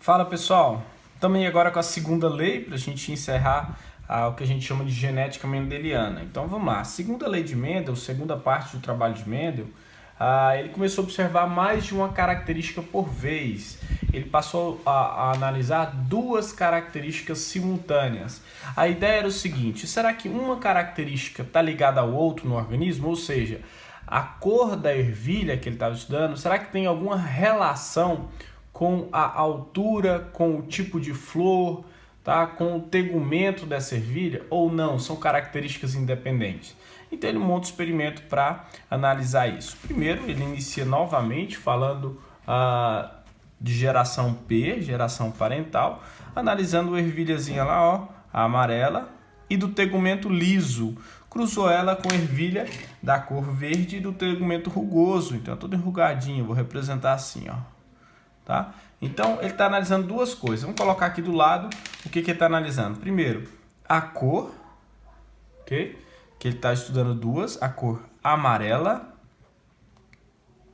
Fala pessoal, estamos aí agora com a segunda lei para a gente encerrar o que a gente chama de genética mendeliana. Então vamos lá, a segunda lei de Mendel, segunda parte do trabalho de Mendel, ele começou a observar mais de uma característica por vez. Ele passou a analisar duas características simultâneas. A ideia era o seguinte: será que uma característica está ligada ao outro no organismo? Ou seja, a cor da ervilha que ele estava estudando, será que tem alguma relação com a altura, com o tipo de flor, tá? Com o tegumento dessa ervilha, ou não? São características independentes. Então ele monta um experimento para analisar isso. Primeiro ele inicia novamente falando de geração P, geração parental, analisando a ervilhazinha lá, ó, a amarela, e do tegumento liso. Cruzou ela com ervilha da cor verde e do tegumento rugoso. Então é todo enrugadinho, vou representar assim, ó. Tá? Então, ele está analisando duas coisas. Vamos colocar aqui do lado o que ele está analisando. Primeiro, a cor, okay? Que ele está estudando duas, a cor amarela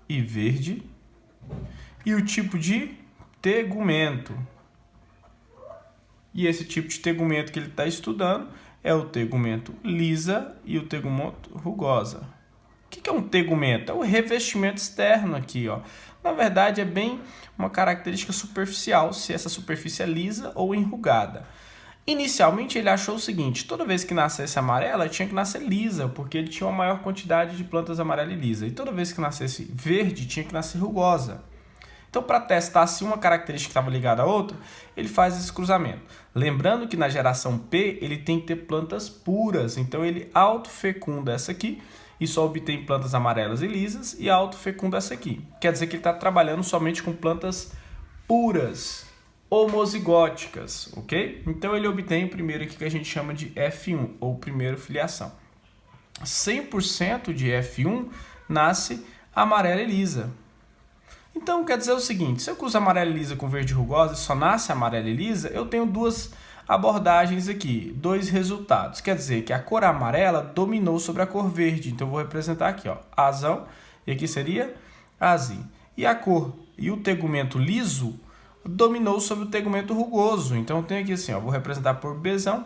e verde, e o tipo de tegumento. E esse tipo de tegumento que ele está estudando é o tegumento lisa e o tegumento rugosa. O que é um tegumento? É o revestimento externo aqui, ó. Na verdade, é bem uma característica superficial, se essa superfície é lisa ou enrugada. Inicialmente, ele achou o seguinte: toda vez que nascesse amarela, tinha que nascer lisa, porque ele tinha uma maior quantidade de plantas amarela e lisa. E toda vez que nascesse verde, tinha que nascer rugosa. Então, para testar se uma característica estava ligada à outra, ele faz esse cruzamento. Lembrando que na geração P, ele tem que ter plantas puras. Então, ele autofecunda essa aqui e só obtém plantas amarelas e lisas, e autofecunda essa aqui. Quer dizer que ele está trabalhando somente com plantas puras, homozigóticas, ok? Então ele obtém o primeiro aqui que a gente chama de F1, ou primeiro filiação. 100% de F1 nasce amarela e lisa. Então quer dizer o seguinte: se eu cruzo amarela e lisa com verde rugosa e só nasce amarela e lisa, eu tenho duas abordagens aqui, dois resultados. Quer dizer que a cor amarela dominou sobre a cor verde. Então eu vou representar aqui, ó, azão, e aqui seria azim. E a cor e o tegumento liso dominou sobre o tegumento rugoso. Então eu tenho aqui assim, ó, vou representar por Bzão,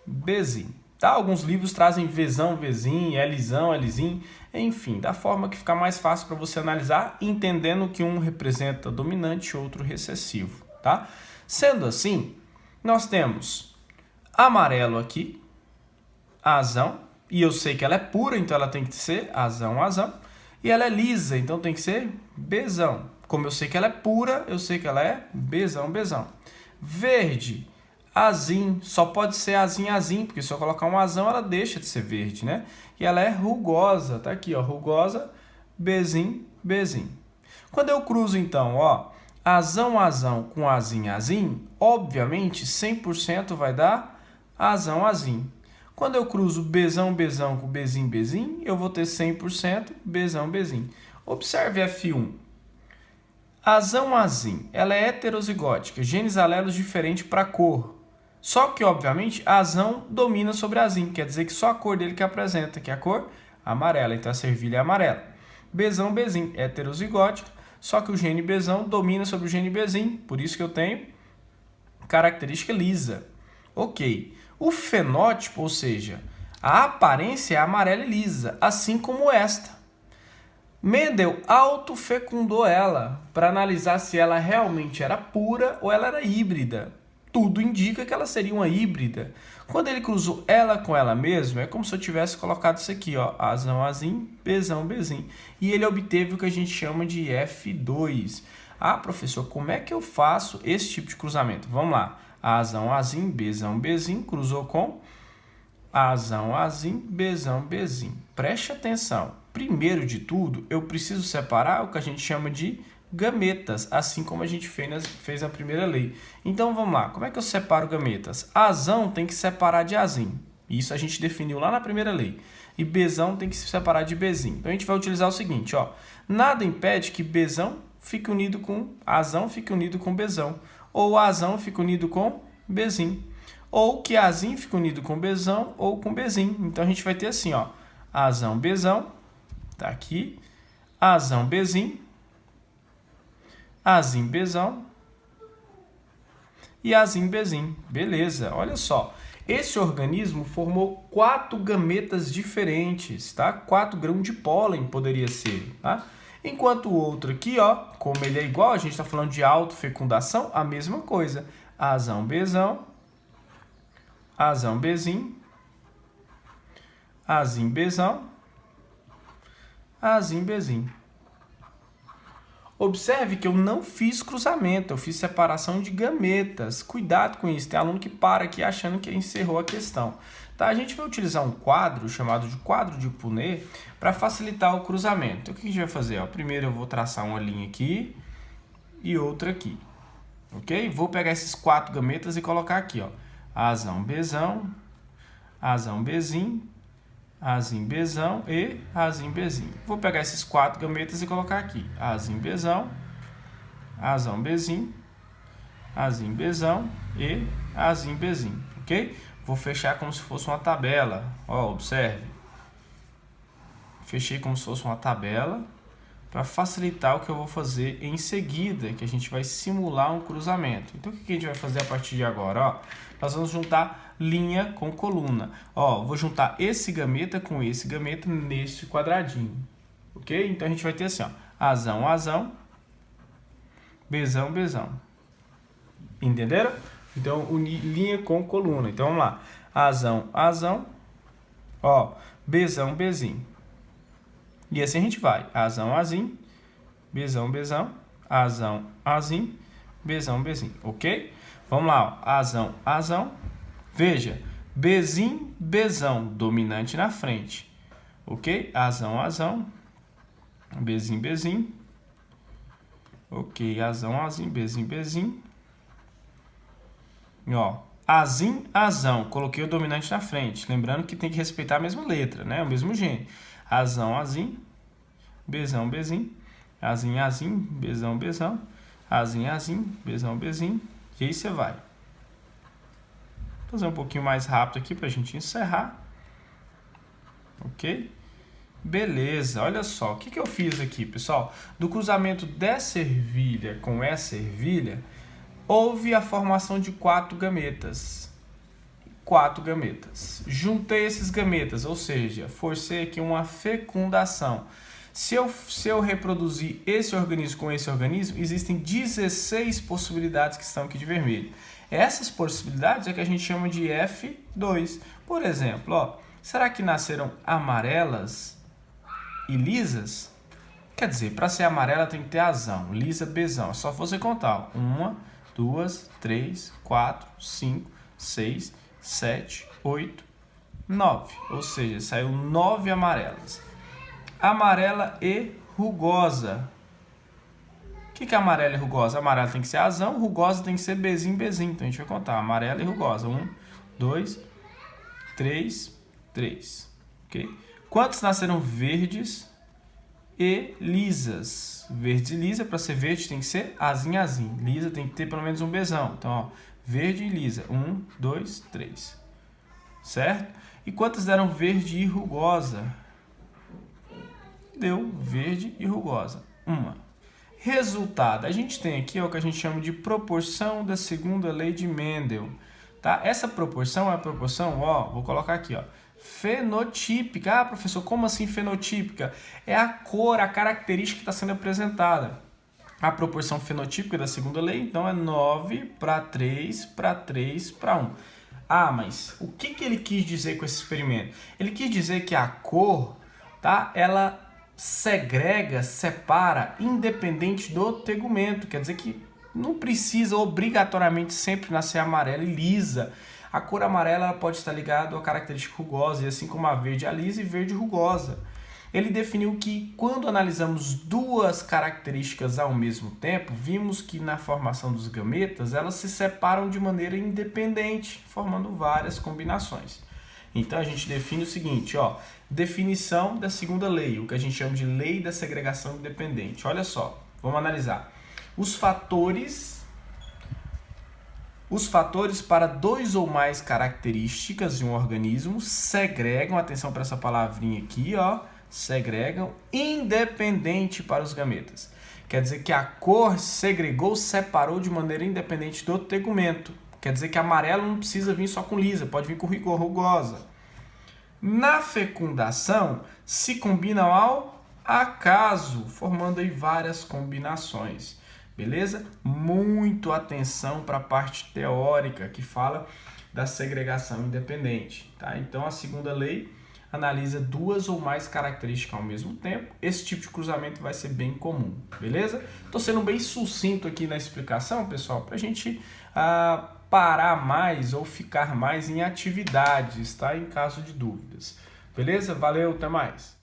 Bzim. Tá? Alguns livros trazem Vzão, Vzim, Lzão, Lzim, enfim, da forma que fica mais fácil para você analisar, entendendo que um representa dominante e outro recessivo, tá? Sendo assim, nós temos amarelo aqui, azão, e eu sei que ela é pura, então ela tem que ser azão, azão, e ela é lisa, então tem que ser Bzão. Como eu sei que ela é pura, eu sei que ela é Bzão, Bzão. Verde, azim, só pode ser azim, azim, porque se eu colocar um azão, ela deixa de ser verde, né? E ela é rugosa, tá aqui, ó, rugosa, Bzim, Bzim. Quando eu cruzo, então, ó, azão, azão com azim, azim, obviamente 100% vai dar azão, azim. Quando eu cruzo Bzão, Bzão com Bzim, Bzim, eu vou ter 100% Bzão, Bzim. Observe F1. Azão, azim, ela é heterozigótica, genes alelos diferentes para cor. Só que, obviamente, azão domina sobre azim, quer dizer que só a cor dele que apresenta, que é a cor amarela, então essa ervilha é amarela. Bzão, Bzim, heterozigótica, só que o gene Bzão domina sobre o gene Bzim, por isso que eu tenho característica lisa. Ok, o fenótipo, ou seja, a aparência é amarela e lisa, assim como esta. Mendel autofecundou ela para analisar se ela realmente era pura ou ela era híbrida. Tudo indica que ela seria uma híbrida. Quando ele cruzou ela com ela mesma, é como se eu tivesse colocado isso aqui, ó, azão, azim, Bzão, Bzim. E ele obteve o que a gente chama de F2. Ah, professor, como é que eu faço esse tipo de cruzamento? Vamos lá. Azão, azim, Bzão, Bzim, cruzou com azão, azim, Bzão, Bzim. Preste atenção. Primeiro de tudo, eu preciso separar o que a gente chama de gametas, assim como a gente fez na primeira lei. Então, vamos lá. Como é que eu separo gametas? Azão tem que separar de azim. Isso a gente definiu lá na primeira lei. E Bzão tem que se separar de Bzim. Então, a gente vai utilizar o seguinte, ó. Nada impede que Bzão fique unido com azão, fique unido com Bzão. Ou azão fique unido com Bzim. Ou que azim fique unido com Bzão ou com Bzim. Então, a gente vai ter assim, ó. Azão, Bzão. Tá aqui. Azão, Bzim. Azim, Bzão. e Azim, Bezim. Beleza, olha só. Esse organismo formou 4 gametas diferentes, tá? 4 grãos de pólen poderia ser, tá? Enquanto o outro aqui, ó, como ele é igual, a gente está falando de autofecundação, a mesma coisa. Azão, Bezão, Azão, Bezim, Azim, Bezão, Azim, Bezim. Observe que eu não fiz cruzamento, eu fiz separação de gametas. Cuidado com isso, tem aluno que para aqui achando que encerrou a questão. Tá? A gente vai utilizar um quadro chamado de quadro de Punnett para facilitar o cruzamento. Então, o que a gente vai fazer? Ó, primeiro eu vou traçar uma linha aqui e outra aqui. Ok? Vou pegar esses 4 gametas e colocar aqui. Ó. Azão, Bezão, Azão, Bezim, Azim, Bezão e Azim, Bezim. Vou pegar esses 4 gametas e colocar aqui. Azim, Bezão, Azão, Bezim, Azim, Bezão e Azim, Bezim. Ok? Vou fechar como se fosse uma tabela. Ó, observe. Fechei como se fosse uma tabela para facilitar o que eu vou fazer em seguida, que a gente vai simular um cruzamento. Então, o que a gente vai fazer a partir de agora? Ó, nós vamos juntar linha com coluna. Ó, vou juntar esse gameta com esse gameta neste quadradinho. Ok? Então, a gente vai ter assim, ó, Azão, Azão, Bezão, Bezão. Entenderam? Então, unir linha com coluna. Então, vamos lá. Azão, Azão, ó, Bezão, Bezim. E assim a gente vai. Azão, Azim, Bezão, Bezão, Azão, Azim, Bezão, Bezim. Ok? Vamos lá. Ó. Azão, Azão. Veja. Bezim, Bezão. Dominante na frente. Ok? Azão, Azão. Bezim, Bezim. Ok. Azão, Azim, Bezim, Bezim. Ó. Azim, Azão. Coloquei o dominante na frente. Lembrando que tem que respeitar a mesma letra, né? O mesmo gene. Azão, Azim, Bezão, Bezim, Azim, Azim, Bezão, Bezão, Azim, Azim, Bezão, Bezim, e aí você vai. Vou fazer um pouquinho mais rápido aqui para a gente encerrar. Ok? Beleza, olha só, o que eu fiz aqui, pessoal? Do cruzamento dessa ervilha com essa ervilha, houve a formação de 4 gametas. 4 gametas. Juntei esses gametas, ou seja, forcei aqui uma fecundação. Se eu reproduzir esse organismo com esse organismo, existem 16 possibilidades que estão aqui de vermelho. Essas possibilidades é que a gente chama de F2. Por exemplo, ó, será que nasceram amarelas e lisas? Quer dizer, para ser amarela tem que ter azão, lisa, bezão. É só você contar. 1, 2, 3, 4, 5, 6, 7, 8, 9. Ou seja, saiu 9 amarelas. Amarela e rugosa. O que é amarela e rugosa? Amarela tem que ser azão, rugosa tem que ser bezinho, bezinho. Então a gente vai contar amarela e rugosa. 1, 2, 3, 3. Ok? Quantos nasceram verdes e lisas? Verde e lisa, para ser verde tem que ser azim, azim. Lisa tem que ter pelo menos um bezão. Então, ó, verde e lisa. 1, 2, 3. Certo? E quantas deram verde e rugosa? Deu verde e rugosa. Uma. Resultado. A gente tem aqui ó, o que a gente chama de proporção da segunda lei de Mendel. Tá? Essa proporção é a proporção, ó, vou colocar aqui, ó, fenotípica. Ah, professor, como assim fenotípica? É a cor, a característica que está sendo apresentada. A proporção fenotípica da segunda lei, então, é 9 para 3 para 3 para 1. Ah, mas o que ele quis dizer com esse experimento? Ele quis dizer que a cor, tá, ela segrega, separa, independente do tegumento. Quer dizer que não precisa obrigatoriamente sempre nascer amarela e lisa. A cor amarela ela pode estar ligada à característica rugosa, e assim como a verde a lisa e verde rugosa. Ele definiu que quando analisamos 2 características ao mesmo tempo, vimos que na formação dos gametas elas se separam de maneira independente, formando várias combinações. Então a gente define o seguinte, ó, definição da segunda lei, o que a gente chama de lei da segregação independente. Olha só, vamos analisar. Os fatores para 2 ou mais características de um organismo segregam, atenção para essa palavrinha aqui, ó, segregam independente para os gametas. Quer dizer que a cor segregou, separou de maneira independente do outro tegumento. Quer dizer que amarelo não precisa vir só com lisa, pode vir com rugosa. Na fecundação, se combinam ao acaso, formando aí várias combinações. Beleza? Muito atenção para a parte teórica que fala da segregação independente. Tá? Então, a segunda lei analisa duas ou mais características ao mesmo tempo. Esse tipo de cruzamento vai ser bem comum. Beleza? Estou sendo bem sucinto aqui na explicação, pessoal, para a gente parar mais ou ficar mais em atividades, tá? Em caso de dúvidas. Beleza? Valeu, até mais!